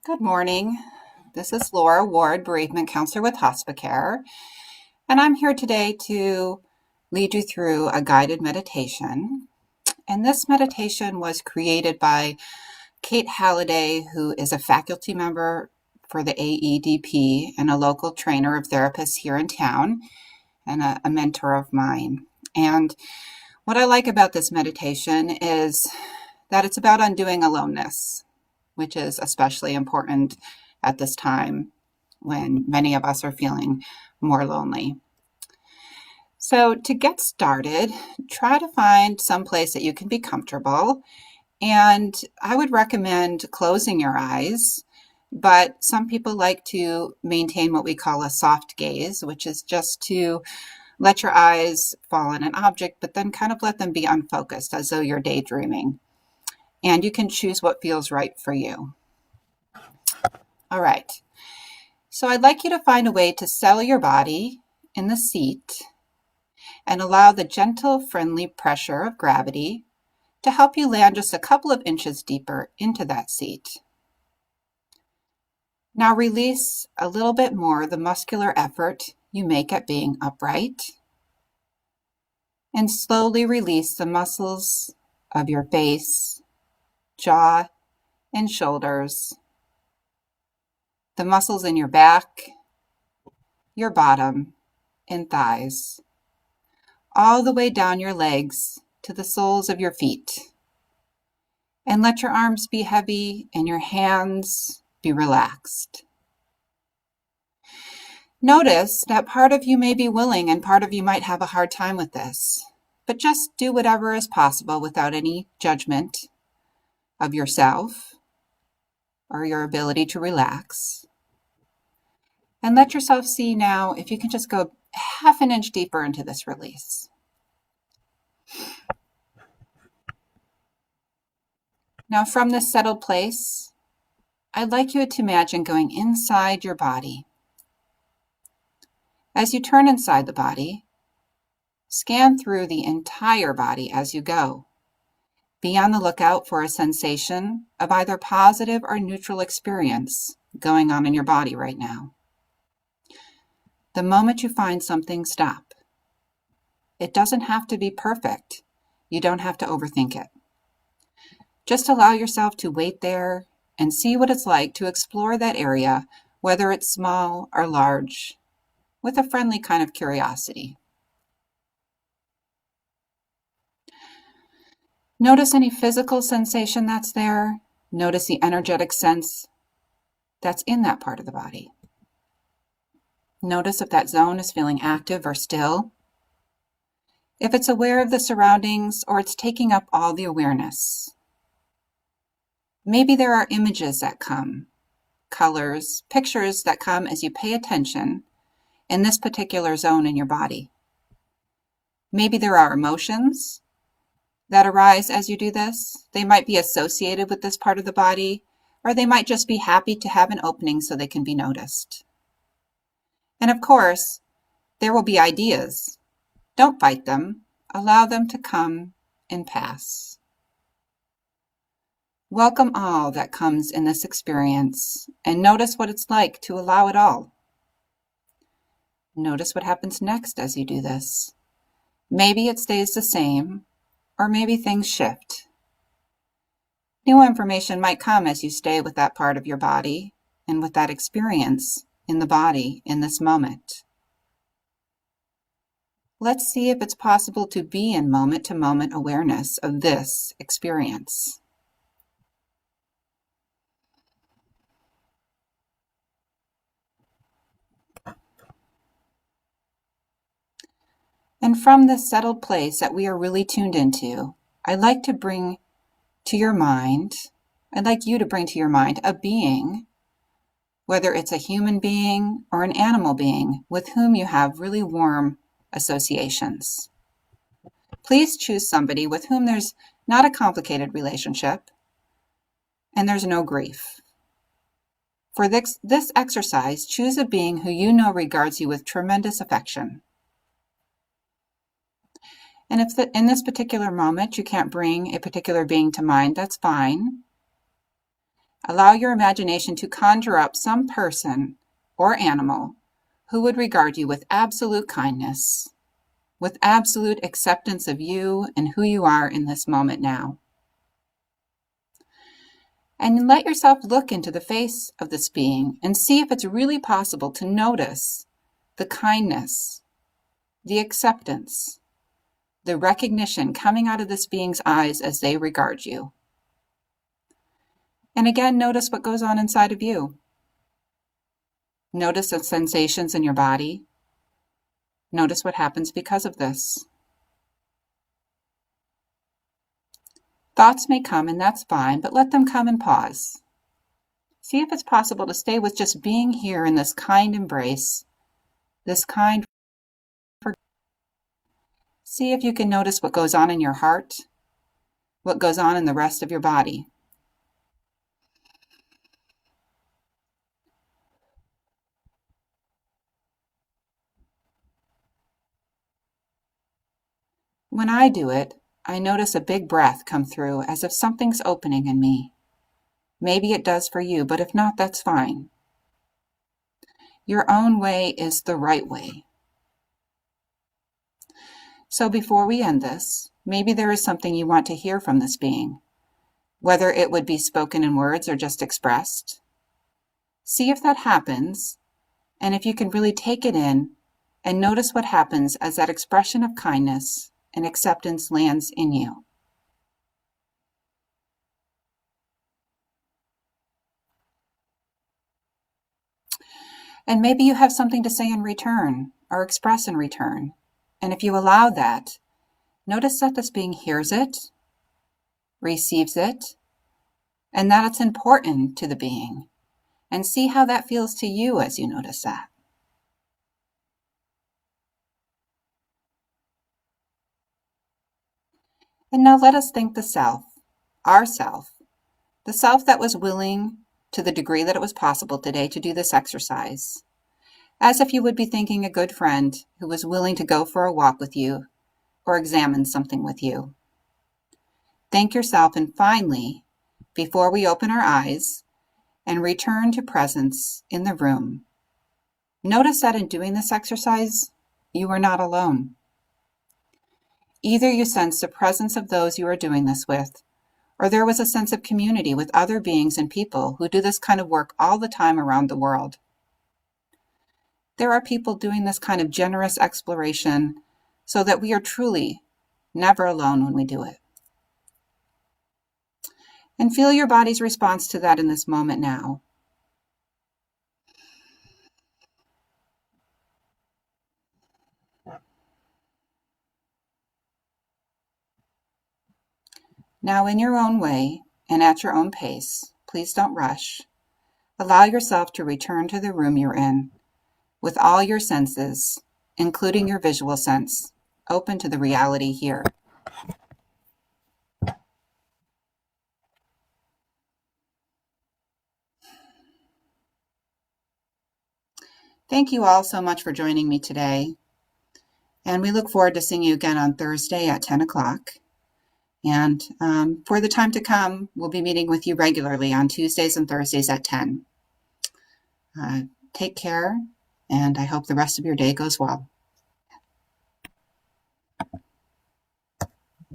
Good morning. This is Laura Ward, bereavement counselor with Hospicare, and I'm here today to lead you through a guided meditation. And this meditation was created by Kate Halliday, who is a faculty member for the AEDP and a local trainer of therapists here in town and a mentor of mine. And what I like about this meditation is that it's about undoing aloneness, which is especially important at this time when many of us are feeling more lonely. So to get started, try to find some place that you can be comfortable. And I would recommend closing your eyes, but some people like to maintain what we call a soft gaze, which is just to let your eyes fall on an object, but then kind of let them be unfocused as though you're daydreaming. And you can choose what feels right for you. All right. So I'd like you to find a way to settle your body in the seat and allow the gentle, friendly pressure of gravity to help you land just a couple of inches deeper into that seat. Now release a little bit more the muscular effort you make at being upright, and slowly release the muscles of your face, jaw, and shoulders, the muscles in your back, your bottom, and thighs, all the way down your legs to the soles of your feet. And let your arms be heavy and your hands be relaxed. Notice that part of you may be willing and part of you might have a hard time with this, but just do whatever is possible without any judgment of yourself or your ability to relax. And let yourself see now if you can just go half an inch deeper into this release. Now from this settled place, I'd like you to imagine going inside your body. As you turn inside the body, scan through the entire body as you go. Be on the lookout for a sensation of either positive or neutral experience going on in your body right now. The moment you find something, stop. It doesn't have to be perfect. You don't have to overthink it. Just allow yourself to wait there and see what it's like to explore that area, whether it's small or large, with a friendly kind of curiosity. Notice any physical sensation that's there. Notice the energetic sense that's in that part of the body. Notice if that zone is feeling active or still. If it's aware of the surroundings or it's taking up all the awareness. Maybe there are images that come, colors, pictures that come as you pay attention in this particular zone in your body. Maybe there are emotions that arise as you do this. They might be associated with this part of the body, or they might just be happy to have an opening so they can be noticed. And of course, there will be ideas. Don't fight them. Allow them to come and pass. Welcome all that comes in this experience and notice what it's like to allow it all. Notice what happens next as you do this. Maybe it stays the same, or maybe things shift. New information might come as you stay with that part of your body and with that experience in the body in this moment. Let's see if it's possible to be in moment-to-moment awareness of this experience. And from this settled place that we are really tuned into, I'd like you to bring to your mind a being, whether it's a human being or an animal being, with whom you have really warm associations. Please choose somebody with whom there's not a complicated relationship and there's no grief. For this exercise, choose a being who you know regards you with tremendous affection. And if in this particular moment you can't bring a particular being to mind, that's fine. Allow your imagination to conjure up some person or animal who would regard you with absolute kindness, with absolute acceptance of you and who you are in this moment now. And let yourself look into the face of this being and see if it's really possible to notice the kindness, the acceptance, the recognition coming out of this being's eyes as they regard you. And again, notice what goes on inside of you. Notice the sensations in your body. Notice what happens because of this. Thoughts may come, and that's fine, but let them come and pause. See if it's possible to stay with just being here in this kind embrace, this kind. See if you can notice what goes on in your heart, what goes on in the rest of your body. When I do it, I notice a big breath come through as if something's opening in me. Maybe it does for you, but if not, that's fine. Your own way is the right way. So before we end this, maybe there is something you want to hear from this being, whether it would be spoken in words or just expressed. See if that happens, and if you can really take it in and notice what happens as that expression of kindness and acceptance lands in you. And maybe you have something to say in return or express in return. And if you allow that, notice that this being hears it, receives it, and that it's important to the being. And see how that feels to you as you notice that. And now let us thank the self, our self, the self that was willing to the degree that it was possible today to do this exercise, as if you would be thanking a good friend who was willing to go for a walk with you or examine something with you. Thank yourself, and finally, before we open our eyes and return to presence in the room, notice that in doing this exercise, you are not alone. Either you sense the presence of those you are doing this with, or there was a sense of community with other beings and people who do this kind of work all the time around the world. There are people doing this kind of generous exploration so that we are truly never alone when we do it. And feel your body's response to that in this moment now. Now, in your own way and at your own pace, please don't rush. Allow yourself to return to the room you're in with all your senses, including your visual sense, open to the reality here. Thank you all so much for joining me today. And we look forward to seeing you again on Thursday at 10 o'clock. And for the time to come, we'll be meeting with you regularly on Tuesdays and Thursdays at 10. Take care, and I hope the rest of your day goes well.